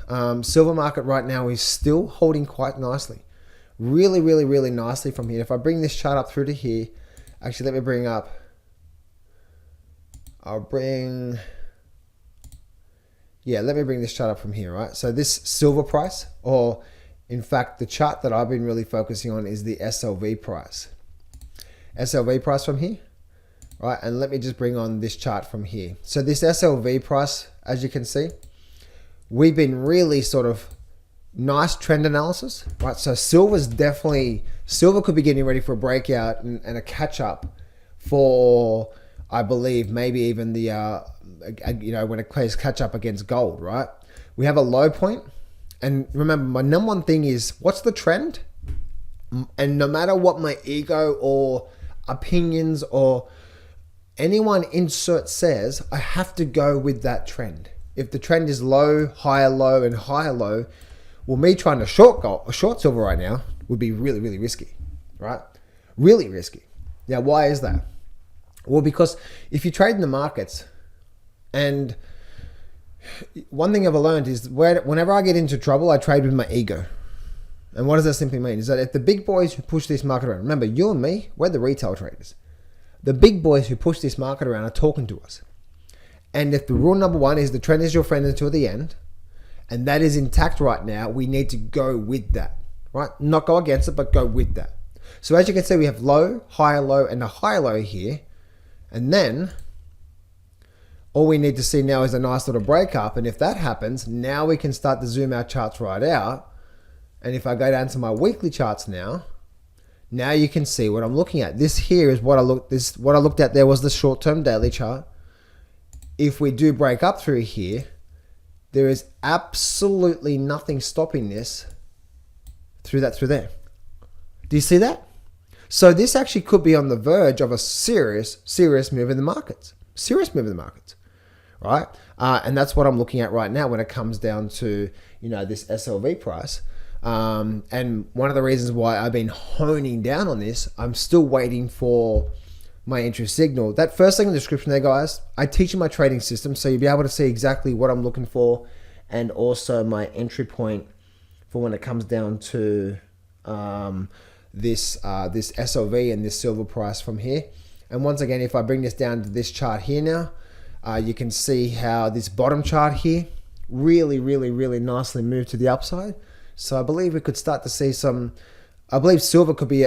Silver market right now is still holding quite nicely. Really, really, really nicely from here. If I bring this chart up through to here, actually let me bring up, let me bring this chart up from here, right? So this silver price, or in fact, the chart that I've been really focusing on is the SLV price. SLV price from here, right? And let me just bring on this chart from here. So this SLV price, as you can see, we've been really sort of nice trend analysis, right? So silver could be getting ready for a breakout and a catch up for, I believe, maybe even the, when it plays catch up against gold, right? We have a low point. And remember, my number one thing is, what's the trend? And no matter what my ego or opinions or anyone insert says, I have to go with that trend. If the trend is low, and higher low, well, me trying to short silver right now would be really, really risky, right? Really risky. Now, why is that? Well, because if you trade in the markets, and one thing I've learned is whenever I get into trouble, I trade with my ego. And what does that simply mean? Is that if the big boys who push this market around, remember, you and me, we're the retail traders. The big boys who push this market around are talking to us. And if the rule number one is the trend is your friend until the end, and that is intact right now, we need to go with that, right? Not go against it, but go with that. So as you can see, we have low, and a higher low here. And then all we need to see now is a nice little break up. And if that happens, now we can start to zoom our charts right out. And if I go down to my weekly charts now you can see what I'm looking at. This here is what I looked at there was the short-term daily chart. If we do break up through here, there is absolutely nothing stopping this through there. Do you see that? So this actually could be on the verge of a serious move in the markets. Serious move in the markets, right? And that's what I'm looking at right now when it comes down to, this SLV price. And one of the reasons why I've been honing down on this, I'm still waiting for my entry signal. That first link in the description there, guys, I teach you my trading system, so you'll be able to see exactly what I'm looking for, and also my entry point for when it comes down to this SLV and this silver price from here. And once again, if I bring this down to this chart here now, you can see how this bottom chart here really, really, really nicely moved to the upside. So I believe we could start to see I believe silver could be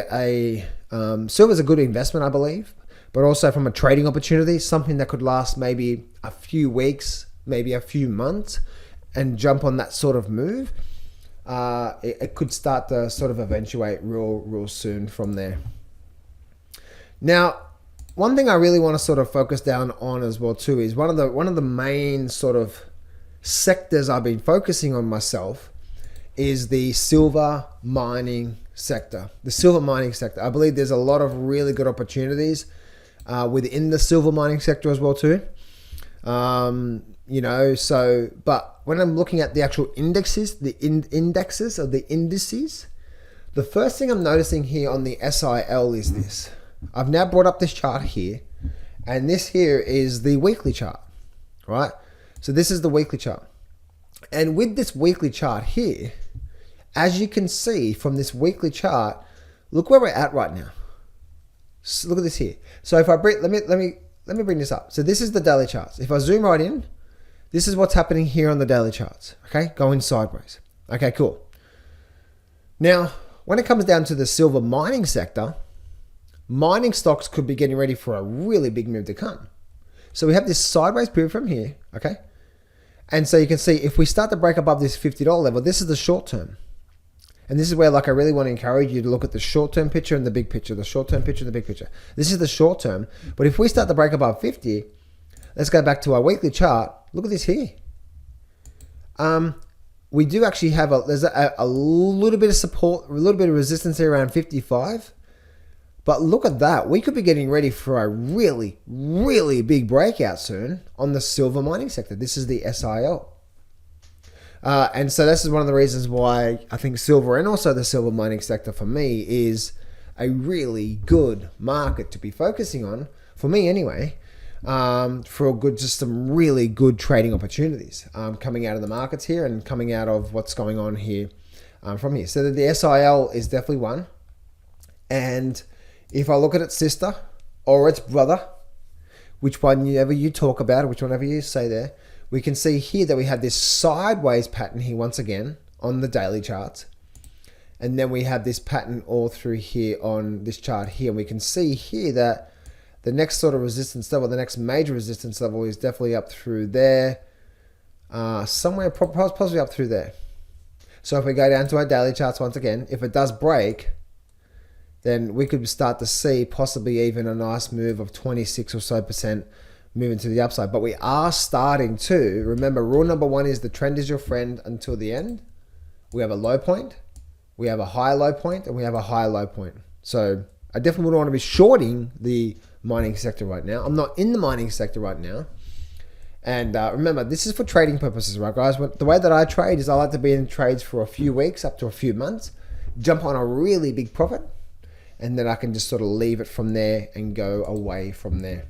silver's a good investment, I believe, but also from a trading opportunity, something that could last maybe a few weeks, maybe a few months, and jump on that sort of move. It could start to sort of eventuate real soon from there. Now, one thing I really want to sort of focus down on as well too is one of the main sort of sectors I've been focusing on myself is the silver mining sector. The silver mining sector. I believe there's a lot of really good opportunities within the silver mining sector as well too. But when I'm looking at the actual indexes, the indices, the first thing I'm noticing here on the SIL is this. I've now brought up this chart here, and this here is the weekly chart, right? So this is the weekly chart. And with this weekly chart here, as you can see from this weekly chart, look where we're at right now. So look at this here. So if I bring, let me bring this up. So this is the daily charts. If I zoom right in, this is what's happening here on the daily charts. Okay, going sideways. Okay, cool. Now, when it comes down to the silver mining sector, mining stocks could be getting ready for a really big move to come. So we have this sideways period from here, okay? And so you can see if we start to break above this $50 level, this is the short term. And this is where I really want to encourage you to look at the short-term picture and the big picture, the short-term picture and the big picture. This is the short term. But if we start to break above 50, let's go back to our weekly chart. Look at this here. We do actually have there's a little bit of support, a little bit of resistance here around 55. But look at that. We could be getting ready for a really, really big breakout soon on the silver mining sector. This is the SIL. And so this is one of the reasons why I think silver and also the silver mining sector for me is a really good market to be focusing on, for me anyway. for just some really good trading opportunities coming out of the markets here and coming out of what's going on here from here. So the SIL is definitely one. And if I look at its sister or its brother, which one ever you talk about, which one ever you say there, we can see here that we have this sideways pattern here once again on the daily charts. And then we have this pattern all through here on this chart here. And we can see here that the next sort of resistance level, the next major resistance level is definitely up through there. Somewhere possibly up through there. So if we go down to our daily charts once again, if it does break, then we could start to see possibly even a nice move of 26 or so % moving to the upside. But we are starting to, remember, rule number one is the trend is your friend until the end. We have a low point, we have a high low point, and we have a high low point. So I definitely wouldn't want to be shorting the mining sector right now. I'm not in the mining sector right now. And remember, this is for trading purposes, right, guys? The way that I trade is I like to be in trades for a few weeks, up to a few months, jump on a really big profit, and then I can just sort of leave it from there and go away from there.